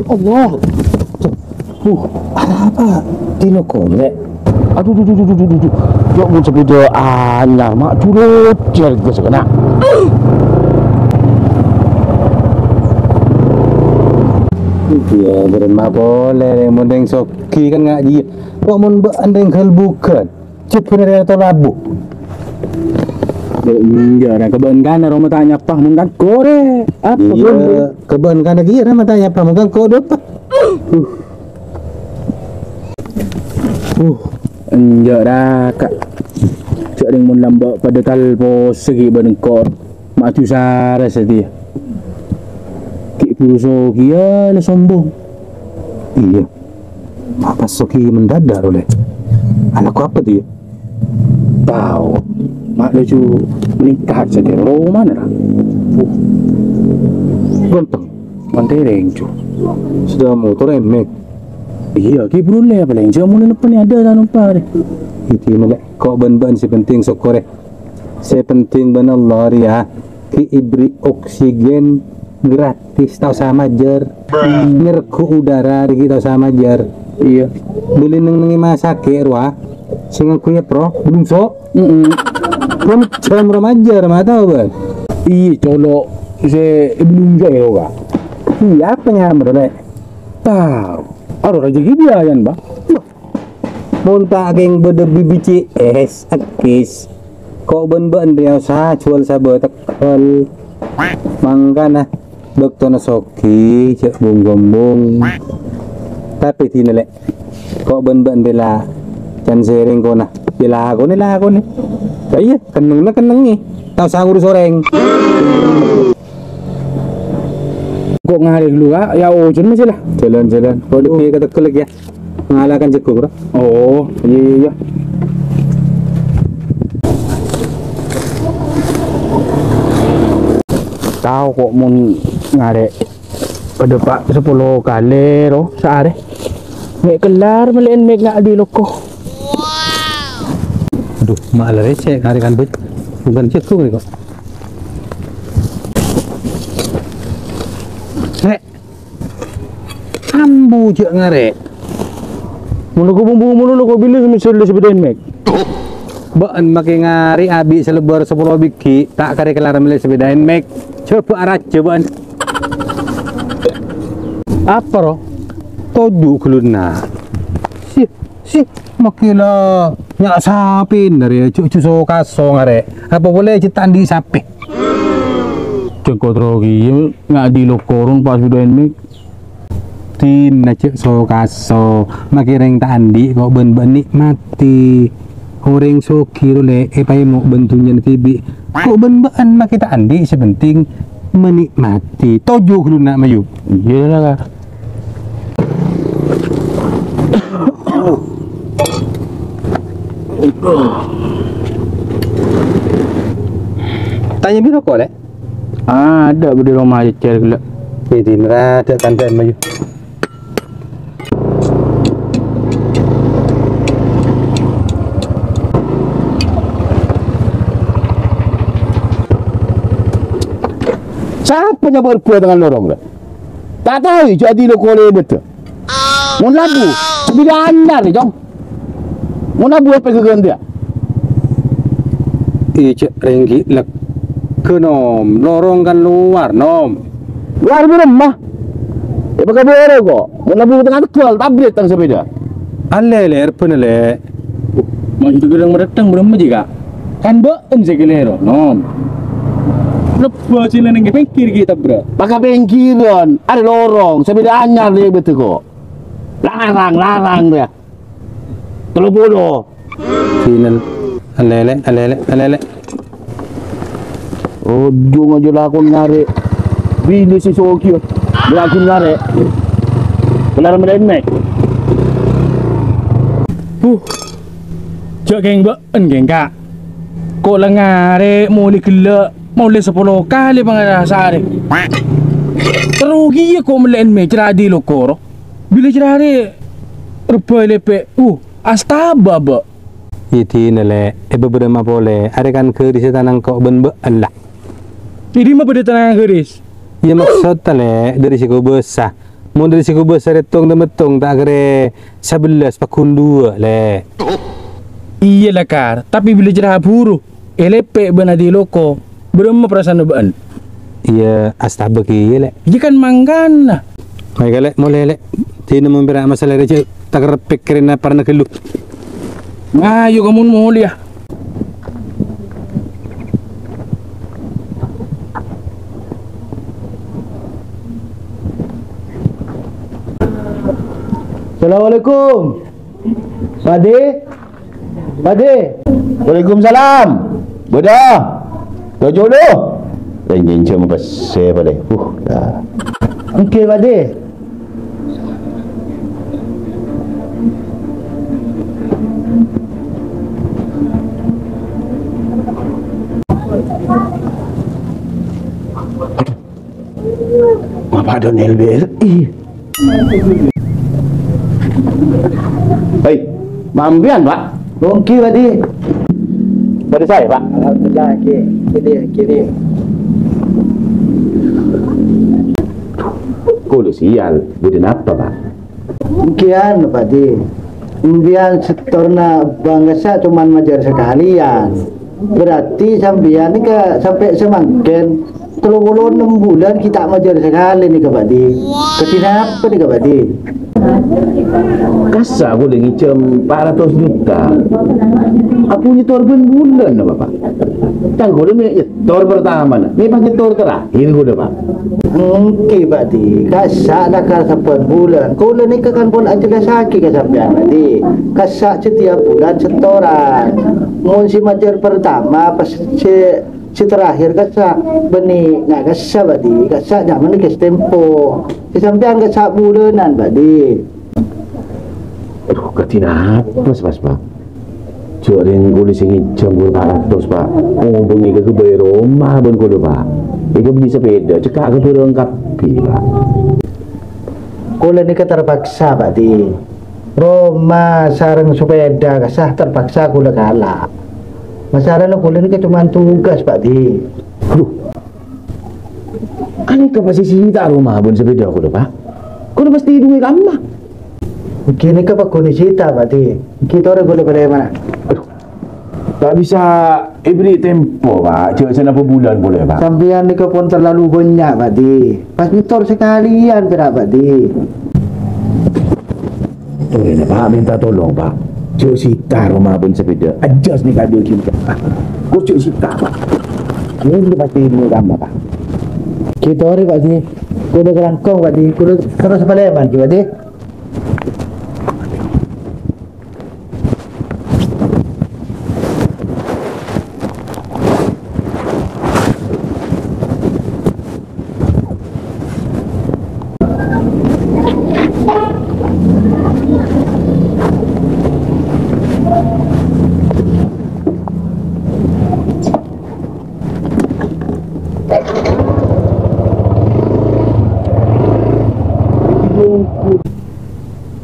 Allah. Apa? Tino kolek. Aduh. Jok mun sepeda anyar mak turut harga sekena. Iya, berma boleh mending soki kan ngaji. Kok mun andeng hal bukan. Cepet dari atau labu. Iya, nah kebun kan orang tanya apa mungkin kore. Apa iya, kebun kan lagi orang tanya apa mungkin kode apa. Enggak dah kak. Cak deng mun lambak pada kalpo segi badengkor. Mak tu sara setia. Ki puruso kia le sombong. Iya. Apa soki mendadak oleh. Anakku apa tu ya? Tahu. Mak lucu menikah saja. Oh mana lah? Gonteng. Mantereng cu. Sudah motor emek. Iya, ki brule apa lain? Jamu ni depan ni ada dah nampak deh. Itu melek. Kok ban si penting sokore. Si penting ban Allah ya. Ki ibri oksigen gratis tau sama jar. Ngerku udara di tau sama jar. Iya. Beli neng masak wah. Sing aku ya pro belum sok. Rom jam remaja mah tahu kan. Iya, colok si belum jaya kak. Iya apa nyamar lek. Tahu. Aduh rezeki dia yan ba? Monta geng bede bibici akis. Kok ben dia sa jual sabar tekal. Mangkana dokter soki cek bung. Tapi tinelek. Kok ben bela can sering kona. Bila aku nih. Iya, keneng nih. Tahu sahur soreng. Kok ngarik lu kak? Ya ujun masih lah. Jalan. Kau di kata kelek ya. Mengalahkan jagung bro. Oh, iya. Tahu kok mun ngarek pada pak 10 kali roh sehari. Mek kelar melain mek nak di loko. Aduh, malah receh ngarikan bet. Bukan jagung ni kok. Ambu je ngarek. Mun aku bumbu mulu kok bila misal sebedain mek. Baan makin ngari abi selebar 10 biki tak kare kelar milih sebedain mek. Coba arah cobaan. Apa roh? Toju keluna. Si makila nyak sapin dari cucu so kaso ngare. Apa boleh cetan di sapi? Cekot rogi nggak di lokorong pas sebedain mek. Tina cek so kaso makireng tandi kok ben nikmati horeng so kiro le pai mo bentunya tibi kok ben makita andi sepenting menikmati tojo lu nak mayu Iya lah kak. tanya biro kok le Ada di rumah aja cari gelap. jadi ada tandaan mayu Siapa yang berbuat dengan lorong lah? Tak tahu jadi lo kole betul. Mau labu, bila andar ni jom. Mau labu apa ke dia? cek renggi lek ke nom lorong kan luar nom Luar di rumah. Ya pakai boleh kok. Mau labu tengah tekal, tablet tang sepeda. ale le erpenele Masih gedang meretang belum juga. Kan beun sekelero, nom. Lepas sila nang pikir kita bro. Pakai pengkiran, ada lorong, sepeda anyar dia betul kok. Larang dia. 30. sinel alele Ujung aja lah aku narik. Bila si Soki, bila aku narik. Benar benar mek. Cak geng beun kak. Kok lah ngare mulai gelak. Mulai 10 kali pengarah sehari. Terugi ya kok melain me ceradi lo koro. Bila ceradi rupai lepek. Astaba ba. iti nele beberapa boleh ada kan ke di setanang kok ben Allah Ini mah pada tenang geris. Ya maksud tale dari siku besar. Mau dari siku besar hitung dan betung tak kira 11 pakun 2 le. Iya lah kar, tapi bila jerah buru, elepe benadi loko, berapa perasaan beban? Iya astabak iya le. Iya kan manggan. Baik le, mulai le. Tidak memberi masalah receh tak kira pikirin apa nak lu. Ayo kamu mau lihat. Assalamualaikum. Pade. Waalaikumsalam. Bodoh. Dojo lu. Renjin cuma pasal pada. Dah. Okey, Pade. Apa ada LBRI? Hei, mampian Pak? Okey, Pade. Pada saya Pak? Alhamdulillah, kiri. Kau lu sial, bukan apa Pak? Mungkin Padi, imbian setorna bangsa cuman majar sekalian. Berarti sambian ni ke sampai semangken 36 bulan kita majar sekali ni ke Padi. Kenapa ni ke Padi? Kasa aku dah ngicam 400 juta. Aku nyetor bulan lah Pak. Tak aku dah nyetor pertama lah. Ni pas nyetor terakhir aku dah Pak. Okey Padi, kasak dah kan 8 bulan. Kau ni kan pun aja dah sakit ke sambian Padi. Kasak setiap bulan setoran. Mun si majar pertama pas si terakhir kasak benih nak kasak Padi. Kasak zaman ni kes tempo. Si sambian kasak bulanan Padi. Aduh, katina apa Pak? Cuk ring boleh singit jam 400 Pak. Oh, bunyi ke bayar rumah pun kudu Pak. Itu beli sepeda, cekak ke turun kapi Pak. Kula ni terpaksa Pak Di. Roma sarang sepeda kasah terpaksa kula kalah. Masalah kula ni cuma tugas Pak Di. Aduh. Ani kapasisi tak rumah pun sepeda kudu Pak. Kudu pasti duit kamah. Kini ke Pak kondisi tak Pak Di. Kita orang boleh pada mana? Aduh. Tak bisa every tempo Pak. Cik sana apa bulan boleh Pak. Sambian ni ke pun terlalu banyak Pak Di. Pas nyetor sekalian berak Pak Di. Oh ini Pak minta tolong Pak. Cik Sita rumah pun sepeda. Adjust ni kadul kita Pak. Kau Cik Sita Pak. Ini pasti duit kamah Pak. Kita orang Pak Di. Kuda kerangkong Pak Di. Kuda terus paleman Pak Di.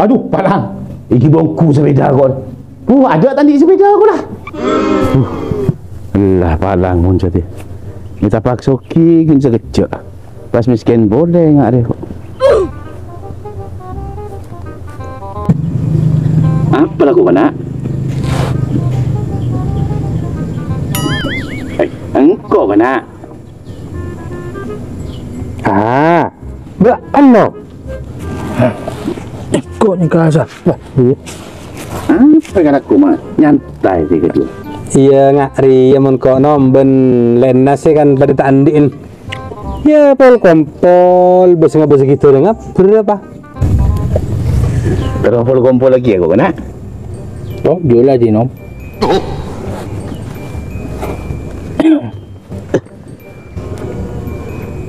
Aduh, palang. Iki bongku sepeda kon. Ada tadi sepeda aku lah. Lah palang mun jadi. Kita paksa ki sekejap. Pas miskin boleh ngak deh. Apa laku kena? Engkau kena. Ba ano? Kok ni kerasa? Apa kan aku mah nyantai sih kedua. Iya ngari mun kok nomben lenas kan pada tak andiin. Ya pol kompol bersama gitu dengan berapa? Terus kumpul lagi aku kena. Oh, dia lah Jinom.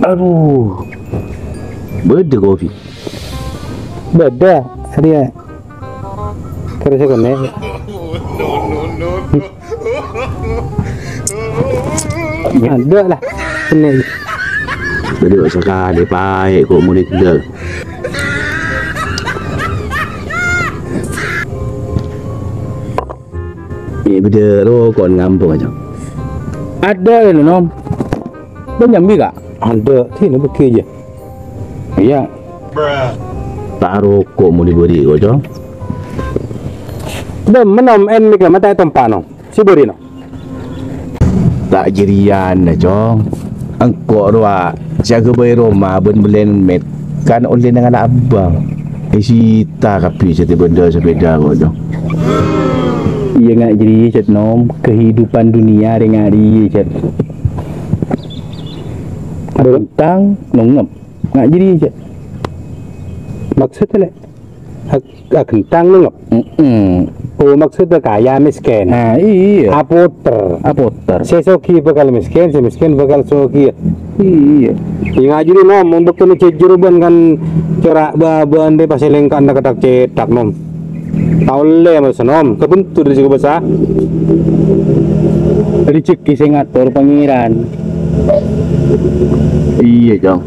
Aduh. Beda kopi. Beda dia. Kerja kene. Ada lah. Ini. Beda sekali baik kok murid dia. Ni beda rokok ngampung aja. Ada ya Nom. Banyak juga. Ada, sini beki aja. Iya. Tak rokok mau diberi kau Jong. Dah menom en mika mata tempat no. Si beri no. Tak jerian dah Jong. Engkau doa jaga bayi rumah belen met kan oleh dengan abang. Sita kapi satu benda sepeda kau Jong. Iya ngak jadi cet nom kehidupan dunia dengan dia cet. Berutang nongep ngak jadi cet. Maksudnya kentang nengap. Oh maksudnya kaya miskin. Nah iya. Apoter. Sesoki bakal miskin, si miskin bakal soki. Iya. Ingat jadi nom, untuk kena cejuruban kan cerak bahan de pasal lengkan dah ketak cetak nom. Taule mas nom, kebentur di situ besar. Rezeki sing ngatur pangeran. Iya Jong.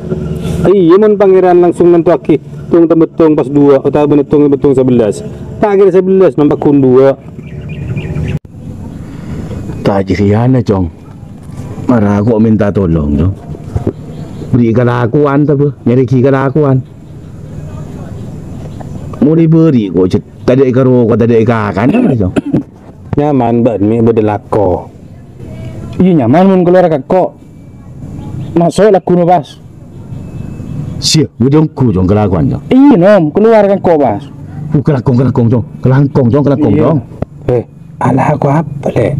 Iya mon pangeran langsung nentuaki tung tembetung pas 2 atau benetung 11. Tak kira 11 nampak kun 2. Tak jerian dah Jong. Marah aku minta tolong Jong. Berikan akuan tak apa, nyari kelakuan. Mau diberi kau cet. Tadi karo kau tadi kan Jong. Nyaman ban mi bedelako. Iya nyaman mun keluar kakak. Masuk laku bas. Siap, bujungku Jong kelakuan Jong. Iya nom keluar kan kok bas. Kelakong Jong. Kelakong Iya. Jong. Alah aku apa le?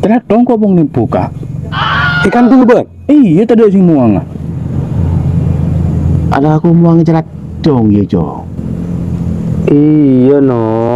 Ternyata dong kok bong buka. Ikan tu ban. Iya tadi sing muang. Ada aku muang celat Jong ya Jong. Iya no.